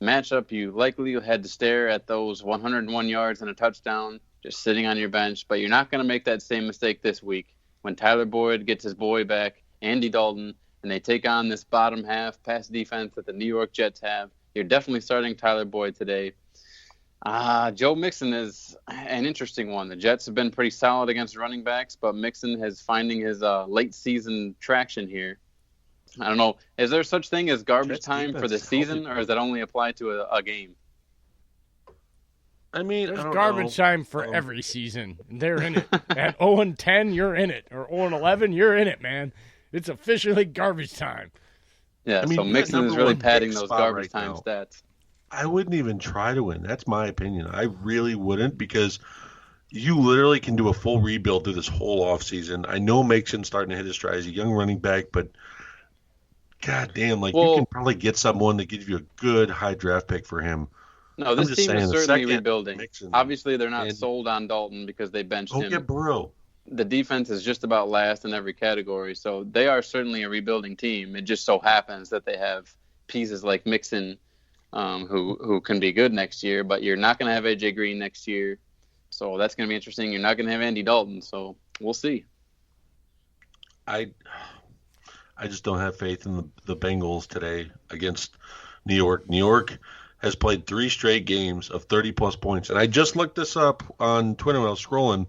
matchup, you likely had to stare at those 101 yards and a touchdown just sitting on your bench, but you're not going to make that same mistake this week when Tyler Boyd gets his boy back, Andy Dalton, and they take on this bottom half pass defense that the New York Jets have. You're definitely starting Tyler Boyd today. Joe Mixon is an interesting one. The Jets have been pretty solid against running backs, but Mixon is finding his late season traction here. I don't know. Is there such thing as garbage time for the season, or does that only apply to a game? I mean, there's garbage time for every season. They're in it. At 0-10, you're in it. Or 0-11, you're in it, man. It's officially garbage time. Yeah, I mean, so Mixon is really padding those garbage time stats. I wouldn't even try to win. That's my opinion. I really wouldn't, because you literally can do a full rebuild through this whole offseason. I know Mixon's starting to hit his stride as a young running back, but God damn, you can probably get someone to give you a good high draft pick for him. No, this team is certainly rebuilding. Obviously, they're not sold on Dalton because they benched him. Go get Burrow. The defense is just about last in every category, so they are certainly a rebuilding team. It just so happens that they have pieces like Mixon, who can be good next year, but you're not going to have AJ Green next year, so that's going to be interesting. You're not going to have Andy Dalton, so we'll see. I just don't have faith in the Bengals today against New York. New York has played 3 straight games of 30-plus points, and I just looked this up on Twitter when I was scrolling.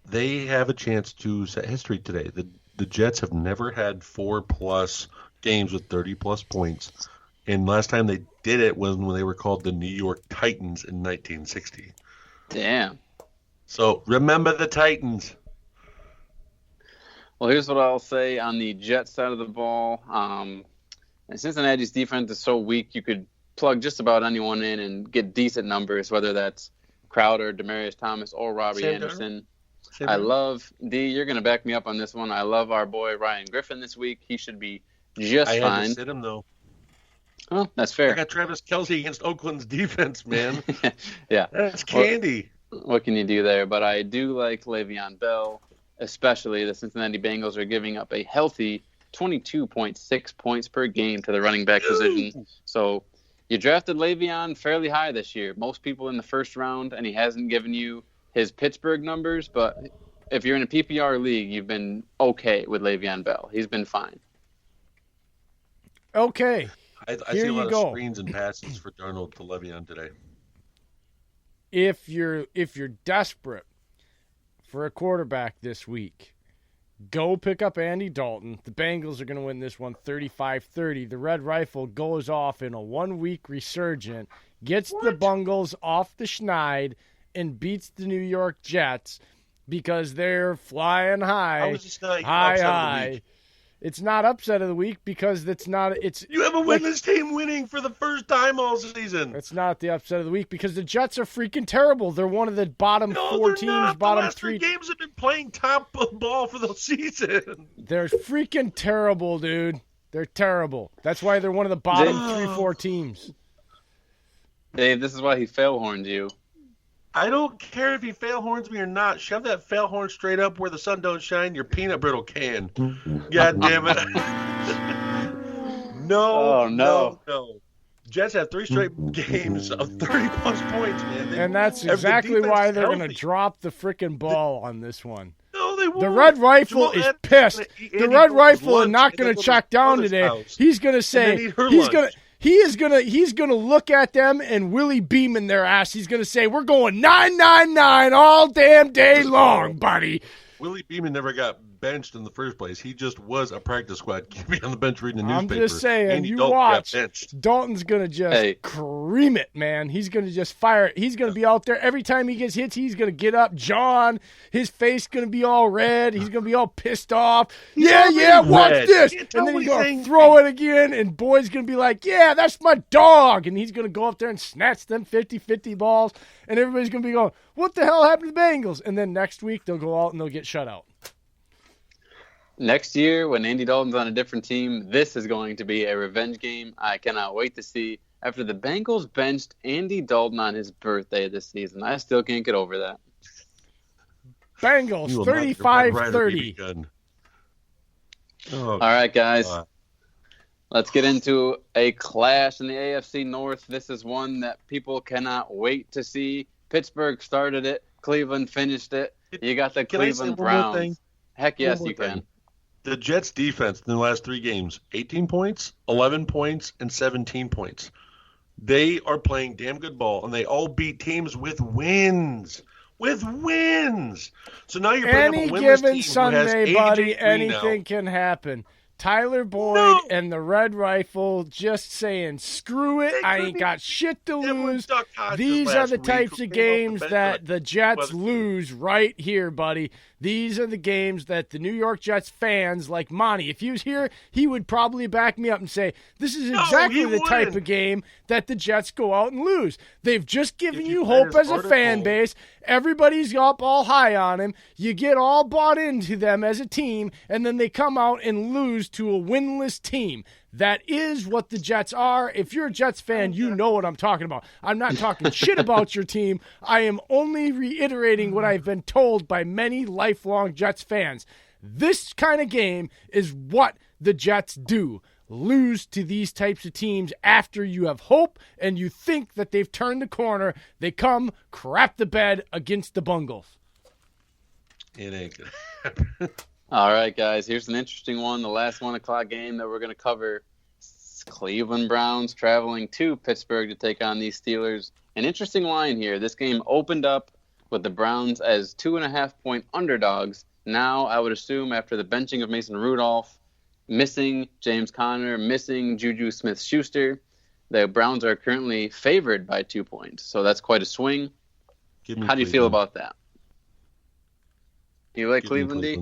They have a chance to set history today. The Jets have never had 4-plus games with 30-plus points, and last time they did it was when they were called the New York Titans in 1960. Damn. So remember the Titans. Well, here's what I'll say on the Jets side of the ball. Cincinnati's defense is so weak, you could plug just about anyone in and get decent numbers, whether that's Crowder, Demaryius Thomas, or Robbie Anderson. I love you're going to back me up on this one. I love our boy Ryan Griffin this week. He should be just fine. I had to sit him, though. Oh, that's fair. I got Travis Kelce against Oakland's defense, man. Yeah. That's candy. What can you do there? But I do like Le'Veon Bell, especially the Cincinnati Bengals are giving up a healthy 22.6 points per game to the running back position. So you drafted Le'Veon fairly high this year. Most people in the first round, and he hasn't given you his Pittsburgh numbers, but if you're in a PPR league, you've been okay with Le'Veon Bell. He's been fine. Okay. I see a lot of screens and passes for Darnold to Le'Veon today. If you're desperate for a quarterback this week, go pick up Andy Dalton. The Bengals are going to win this one 35-30. The Red Rifle goes off in a 1-week resurgent, gets the Bungles off the schneid, and beats the New York Jets because they're flying high, high. It's not upset of the week because you have a winless team winning for the first time all season. It's not the upset of the week because the Jets are freaking terrible. They're one of the bottom 4 teams, not. bottom the last 3 games have been playing top ball for the season. They're freaking terrible, dude. They're terrible. That's why they're one of the bottom 3-4 teams. Dave, this is why he fail-horned you. I don't care if he fail horns me or not. Shove that fail horn straight up where the sun don't shine, your peanut brittle can. God damn it. No. Jets have 3 straight games of 30-plus points, man. And that's exactly why they're going to drop the freaking ball on this one. No, they won't. The Red Rifle is pissed. The Red Rifle is not going to check down today. He's going to say he's gonna look at them and Willie beam in their ass. He's gonna say, "We're going 9-9-9 all damn day long, buddy." Willie Beeman never got benched in the first place. He just was a practice squad QB on the bench reading the newspaper. I'm just saying, you watch. Dalton's going to just cream it, man. He's going to just fire it. He's going to be out there. Every time he gets hits, he's going to get up. John, his face going to be all red. He's going to be all pissed off. Yeah, watch this. And then he's going to throw it again, and Boyd's going to be like, yeah, that's my dog. And he's going to go up there and snatch them 50-50 balls, and everybody's going to be going, what the hell happened to the Bengals? And then next week, they'll go out and they'll get shut out. Next year, when Andy Dalton's on a different team, this is going to be a revenge game. I cannot wait to see. After the Bengals benched Andy Dalton on his birthday this season, I still can't get over that. Bengals, 35-30. All right, guys. Let's get into a clash in the AFC North. This is one that people cannot wait to see. Pittsburgh started it. Cleveland finished it. You got the Cleveland Browns. Heck yes, you can. The Jets' defense in the last 3 games, 18 points, 11 points, and 17 points. They are playing damn good ball, and they all beat teams with wins. With wins. So now you're putting up a winless team Sunday, who has buddy, AJ anything now. can happen. Tyler Boyd and the Red Rifle just saying, screw it, I ain't got shit to lose. These are the types of games that the Jets lose right here, buddy. These are the games that the New York Jets fans, like Monty, if he was here, he would probably back me up and say, this is exactly the type of game that the Jets go out and lose. They've just given you hope as a fan base. Everybody's up all high on him. You get all bought into them as a team, and then they come out and lose to a winless team. That is what the Jets are. If you're a Jets fan, you know what I'm talking about. I'm not talking shit about your team. I am only reiterating what I've been told by many lifelong Jets fans. This kind of game is what the Jets do. Lose to these types of teams after you have hope and you think that they've turned the corner. They come crap the bed against the Bungles. It ain't gonna happen. All right, guys, here's an interesting one. The last 1 o'clock game that we're going to cover. Cleveland Browns traveling to Pittsburgh to take on these Steelers. An interesting line here. This game opened up with the Browns as 2.5-point underdogs. Now, I would assume after the benching of Mason Rudolph, missing James Conner, missing Juju Smith-Schuster, the Browns are currently favored by 2 points. So that's quite a swing. How do you feel about that? You like Cleveland, D?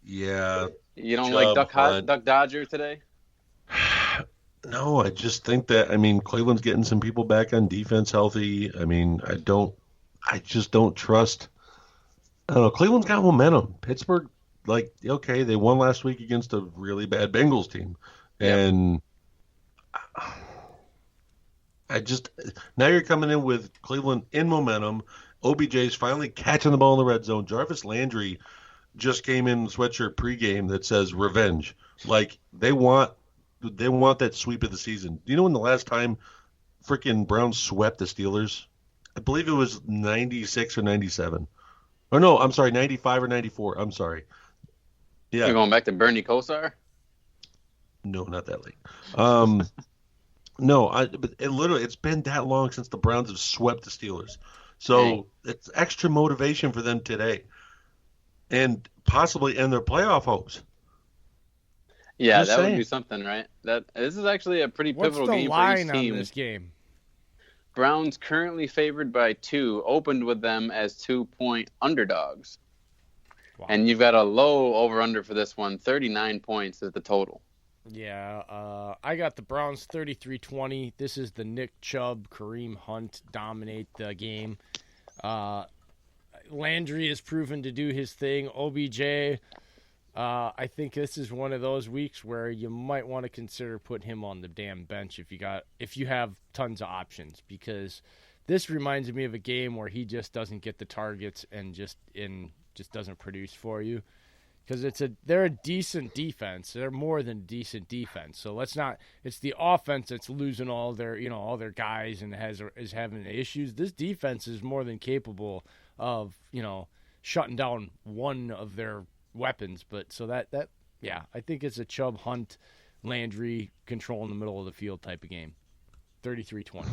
Yeah. You don't like Duck Dodger today? No, I just think that, Cleveland's getting some people back on defense healthy. I just don't trust. I don't know. Cleveland's got momentum. Pittsburgh, okay, they won last week against a really bad Bengals team. And now you're coming in with Cleveland in momentum. OBJ's finally catching the ball in the red zone. Jarvis Landry just came in sweatshirt pregame that says revenge. They want that sweep of the season. Do you know when the last time freaking Browns swept the Steelers? I believe it was 96 or 97. Or no, I'm sorry, 95 or 94. I'm sorry. Yeah. You're going back to Bernie Kosar? No, not that late. But it's been that long since the Browns have swept the Steelers. So it's extra motivation for them today. And possibly end their playoff hopes. Yeah, that would be something, right? This is actually a pretty pivotal game for each team. What's the line on this game? Browns currently favored by 2, opened with them as 2-point underdogs. Wow. And you've got a low over-under for this one. 39 points is the total. Yeah, I got the Browns 33-20. This is the Nick Chubb, Kareem Hunt dominate the game. Landry has proven to do his thing. OBJ, I think this is one of those weeks where you might want to consider putting him on the damn bench if you have tons of options, because this reminds me of a game where he just doesn't get the targets and just doesn't produce for you. Because they're a decent defense. They're more than decent defense. So it's the offense that's losing all their guys and is having issues. This defense is more than capable of, shutting down one of their weapons. But so I think it's a Chubb, Hunt, Landry control in the middle of the field type of game. 33-20.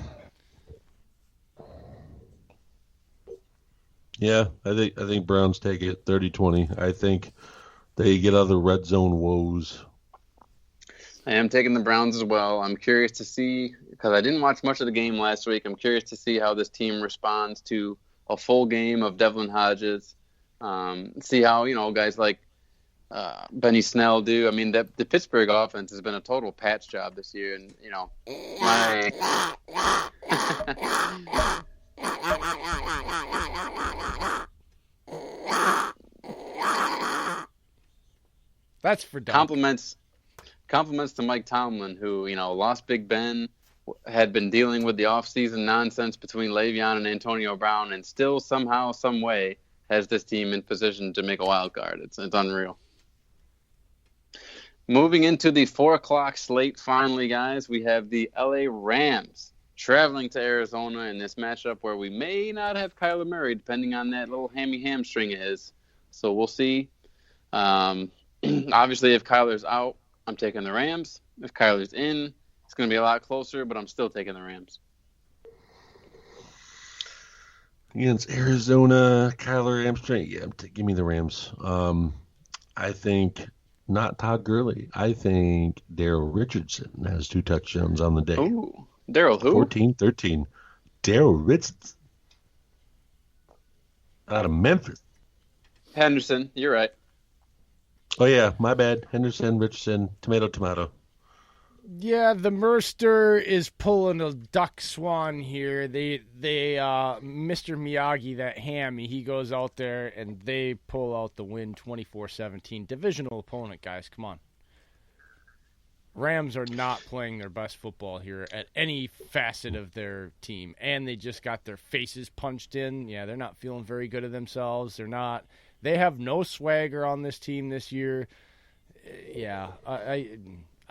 Yeah, I think Browns take it 30-20. I think they get out of the red zone woes. I am taking the Browns as well. I'm curious to see, because I didn't watch much of the game last week, I'm curious to see how this team responds to a full game of Devlin Hodges. See how, guys like Benny Snell do. I mean, the Pittsburgh offense has been a total patch job this year. And, That's for dumb. Compliments to Mike Tomlin, who, lost Big Ben, had been dealing with the offseason nonsense between Le'Veon and Antonio Brown, and still somehow, some way, has this team in position to make a wild card. It's unreal. Moving into the 4 o'clock slate, finally, guys, we have the LA Rams traveling to Arizona in this matchup where we may not have Kyler Murray, depending on that little hamstring of his. So we'll see. Obviously, if Kyler's out, I'm taking the Rams. If Kyler's in, it's going to be a lot closer, but I'm still taking the Rams. Against Arizona, Kyler hamstring. Yeah, give me the Rams. I think not Todd Gurley. I think Daryl Richardson has 2 touchdowns on the day. Ooh, Daryl who? 14-13. Daryl Richardson out of Memphis. Henderson, you're right. Oh, yeah, my bad. Henderson, Richardson, tomato. Yeah, the Merster is pulling a duck swan here. They Mr. Miyagi, that hammy, he goes out there and they pull out the win 24-17. Divisional opponent, guys, come on. Rams are not playing their best football here at any facet of their team, and they just got their faces punched in. Yeah, they're not feeling very good of themselves. They have no swagger on this team this year. Yeah,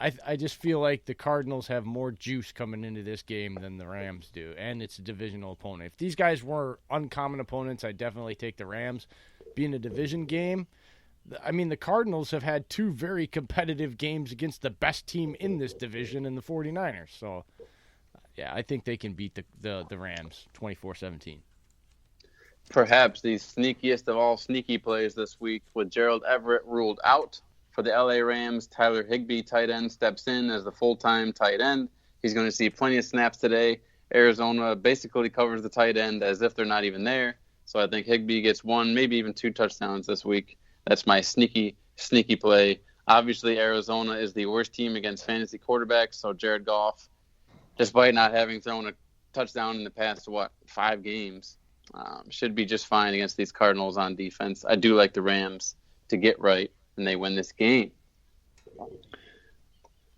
I just feel like the Cardinals have more juice coming into this game than the Rams do, and it's a divisional opponent. If these guys were uncommon opponents, I'd definitely take the Rams. Being a division game, I mean, the Cardinals have had 2 very competitive games against the best team in this division in the 49ers. So, yeah, I think they can beat the Rams 24-17. Perhaps the sneakiest of all sneaky plays this week with Gerald Everett ruled out. For the LA Rams, Tyler Higbee, tight end, steps in as the full-time tight end. He's going to see plenty of snaps today. Arizona basically covers the tight end as if they're not even there. So I think Higbee gets 1, maybe even 2 touchdowns this week. That's my sneaky play. Obviously, Arizona is the worst team against fantasy quarterbacks, so Jared Goff, despite not having thrown a touchdown in the past, 5 games, should be just fine against these Cardinals on defense. I do like the Rams to get right, and they win this game.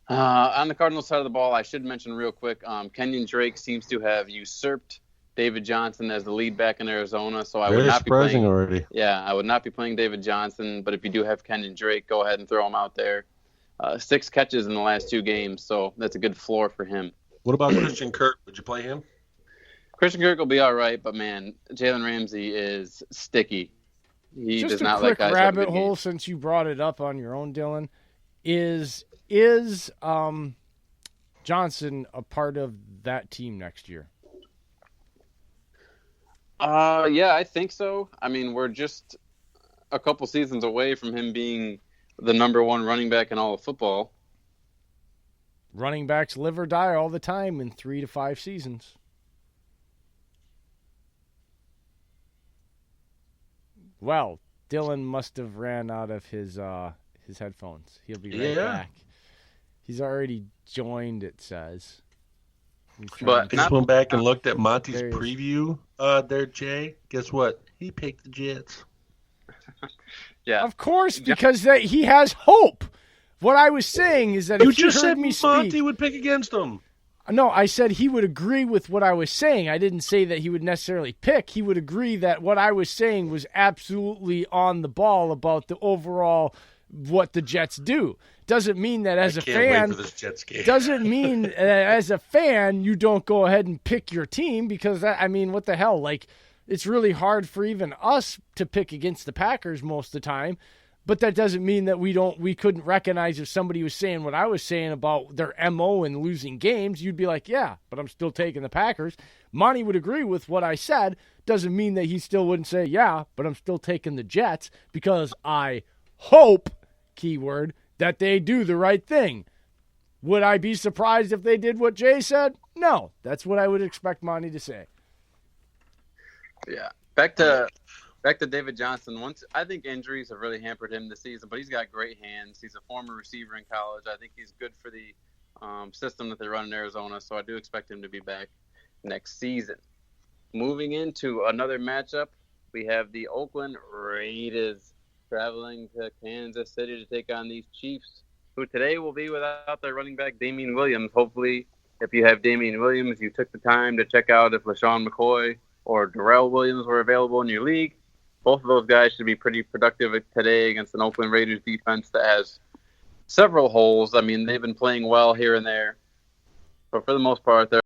On the Cardinals side of the ball, I should mention real quick, Kenyon Drake seems to have usurped David Johnson as the lead back in Arizona, so I would not be playing already. Yeah, I would not be playing David Johnson, but if you do have Kenyon Drake, go ahead and throw him out there. 6 catches in the last 2 games, so that's a good floor for him. What about Christian Kirk? Would you play him? Christian Kirk will be all right, but man, Jalen Ramsey is sticky. He Just does not a quick like guys rabbit having good hole, games. since you brought it up on your own, Dillon. Is Johnson a part of that team next year? Yeah, I think so. I mean, we're just a couple seasons away from him being the number 1 running back in all of football. Running backs live or die all the time in 3 to 5 seasons. Well, Dillon must have ran out of his headphones. He'll be right back. He's already joined, it says. But I just went back and looked at Monty's preview there, Jay. Guess what? He picked the Jets. Yeah. Of course, because he has hope. What I was saying is that You if you just heard said me Monty speak, would pick against them. No, I said he would agree with what I was saying. I didn't say that he would necessarily pick. He would agree that what I was saying was absolutely on the ball about the overall what the Jets do. Doesn't mean that as a fan, doesn't mean as a fan you don't go ahead and pick your team, because I mean, what the hell? Like, it's really hard for even us to pick against the Packers most of the time. But that doesn't mean that we couldn't recognize if somebody was saying what I was saying about their MO and losing games. You'd be like, yeah, but I'm still taking the Packers. Monty would agree with what I said. Doesn't mean that he still wouldn't say, yeah, but I'm still taking the Jets, because I hope, keyword, that they do the right thing. Would I be surprised if they did what Jay said? No. That's what I would expect Monty to say. Yeah. Back to David Johnson. I think injuries have really hampered him this season, but he's got great hands. He's a former receiver in college. I think he's good for the system that they run in Arizona, so I do expect him to be back next season. Moving into another matchup, we have the Oakland Raiders traveling to Kansas City to take on these Chiefs, who today will be without their running back, Damian Williams. Hopefully, if you have Damian Williams, you took the time to check out if LaShawn McCoy or Darrell Williams were available in your league. Both of those guys should be pretty productive today against an Oakland Raiders defense that has several holes. I mean, they've been playing well here and there, but for the most part, they're